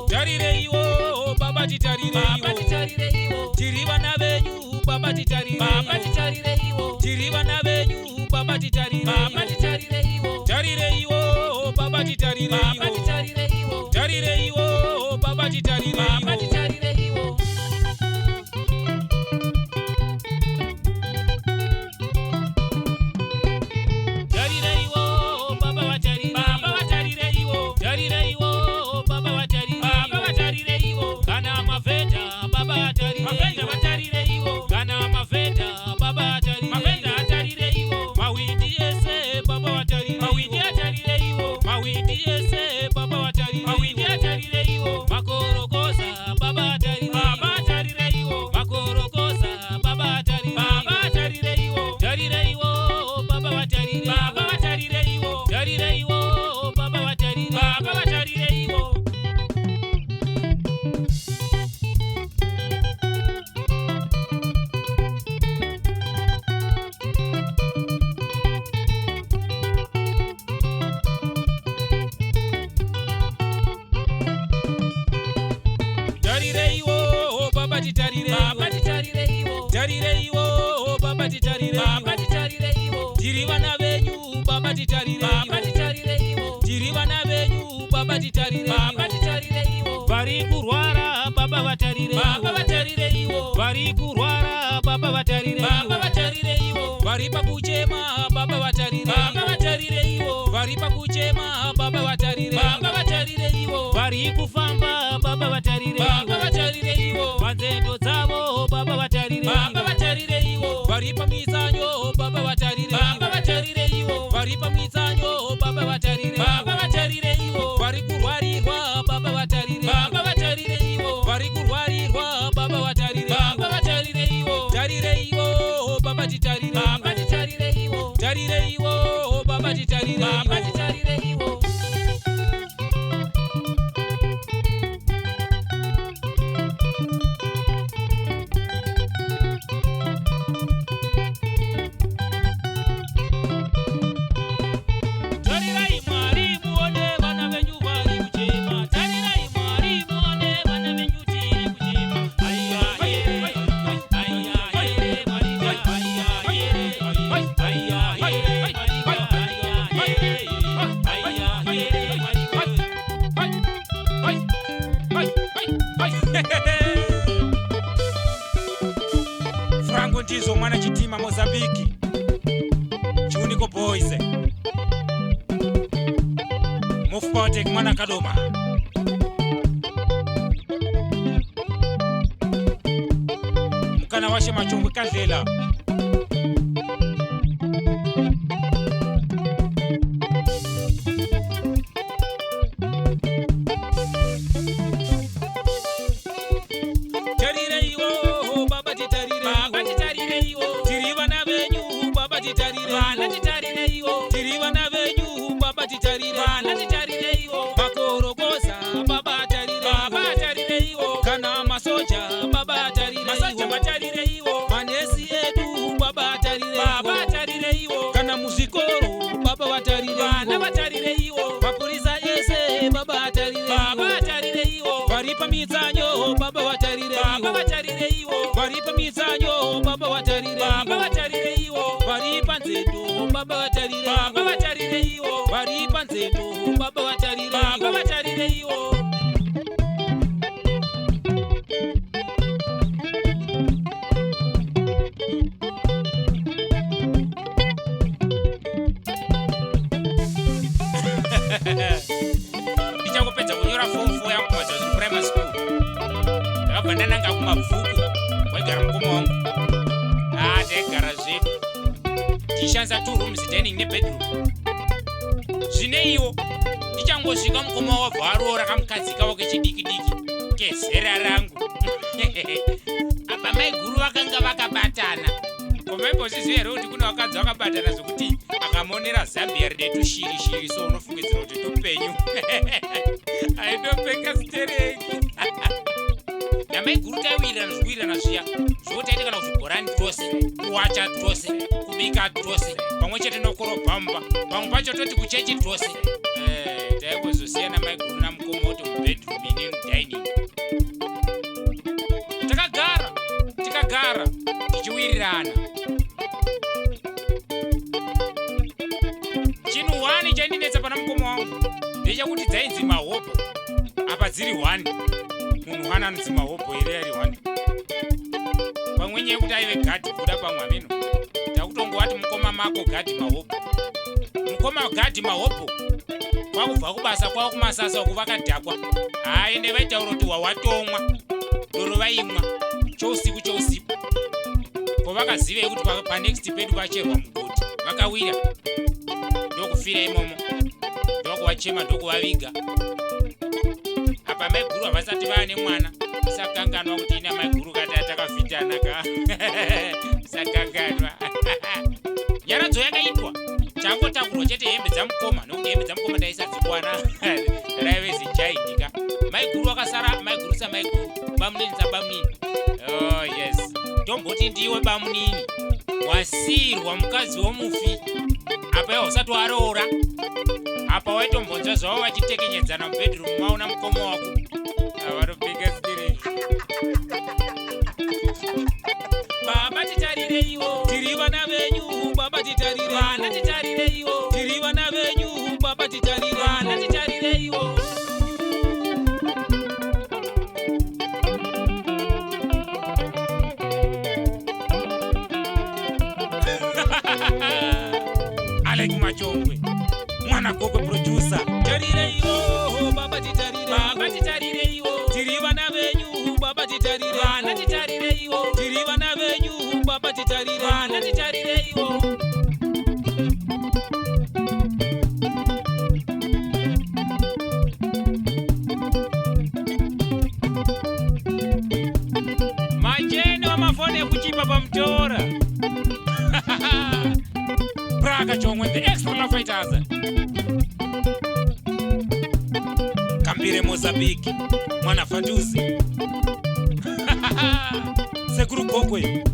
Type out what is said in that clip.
tarireiwo baba titarireiwo tiri vana venyu baba titarireiwo tiri vana venyu baba titarireiwo tarireiwo baba titarireiwo tarireiwo baba titarireiwo tarireiwo baba titarireiwo tiri vana venyu baba titarireiwo tiri vana venyu baba titarireiwo vari kurwara baba vatarireiwo vari kurwara baba vatarireiwo vari pakuchema baba vatarireiwo vari pakuchema baba vatarireiwo vari kufamba baba vatarireiwo panzendo dzavo baba vatarireiwo vari pamizanyo baba vatarireiwo vari pamizanyo baba vatarireiwo vari kurwarirwa baba vatarireiwo vari kurwarirwa baba vatarireiwo tarireiwo baba titarireiwo tarireiwo baba titarireiwo Franco Ndizo mwana Chitima Mozambiki Chuniko Boys Mufpotek mwana Kadoma Mukana washe machungwe Kadlela tiri vana venyu baba titarireiwo makorokosa baba tarireiwo kana masoja baba tarireiwo manesi edu baba tarireiwo kana muzvikoro baba vatarireiwo mapurisa ese baba tarireiwo vari pamizanyo baba vatarireiwo vari pamizanyo baba vatarireiwo vari panzeto baba vatarireiwo vari panzeto baba vatarireiwo ndichangopedza kunyora form 4 yangu kumazazi primary school ndakabva ndananga kumabvuku waigara mukoma wangu taigara zvedu tishandisa 2 rooms dining nebedroom zvine iwo ndichangosvika mukoma wabva aroora kamukadzika wake chidiki kezera rangu abba mai guru vakanga vakabatana komaimbozvizvi here kuti kuna vakadzi vakabatana zvokuti akamonera zambia ridetu shiri so unofungidzira kuti topenyu aitopeka stereki namai guru taiwirirana zvokuwirirana zviya zvokuti taite kana kuzvibhorani tose kuwacha tose kubika tose pamwe chete nokorobhamba pamwe pacho toti kuchechi tose taibozosiyana mai guru namukomo dining. Takagara tichiwirirana. Chinhu 1 chaindinetsa pana mukoma wangu ndechakuti dzainzi mahopo. Apa dziri 1 munhu 1 anonzi mahopo here ari 1. Pamwenye yekuti aive gadhi kuda pamwe ameno takutongowati mukoma mako gadhi mahopo. Mukoma gadhi mahopo kwakubva kubasa kwavo kumasasa uku vakadhakwa. Ende vaitaura kuti wawatomwa doro vaimwa chousiku ko vakaziva kuti panext pedu vacherwa mugoti vakawira ndokufira imomo ndokuvachema ndokuvaviga. Apa maiguru havasati vava nemwana musakanganwa kuti ina maiguru kati takafitana ka musakanganwa. Nyaradzo yakaitwa changotakurwa chete hembe dzamukoma nokuti hembe dzamukoma ndaisadzikwana raive zijaidika. Maiguru akasara maiguru samaiguru bamunini sabamunini. Oh yes, tomboti ndiwe bamunini wasirwa mukadzi womufi. Apa iwo usati waroora apa waitombonzwa zvavo vachitekenyedzana mubedroom waona mukoma wako avatopika stirei. Baba titarireiwo tiri vana venyu baba titarireiwo vana titarireiwo tiri vana venyu baba titarireiwo vana titarireiwo. Alek Machongwe mwana gogo producer. Tarireiwo baba titarireiwo tiri vana venyu baba titarireiwo vana titarireiwo tiri vana venyu baba titarireiwo vana titarireiwo. Majeni wamafone kuchipa pamutora. Braga Chongwe, the extra fighters. Kambire Mozambique, mwana Faduzi. Sekuru Kokwe.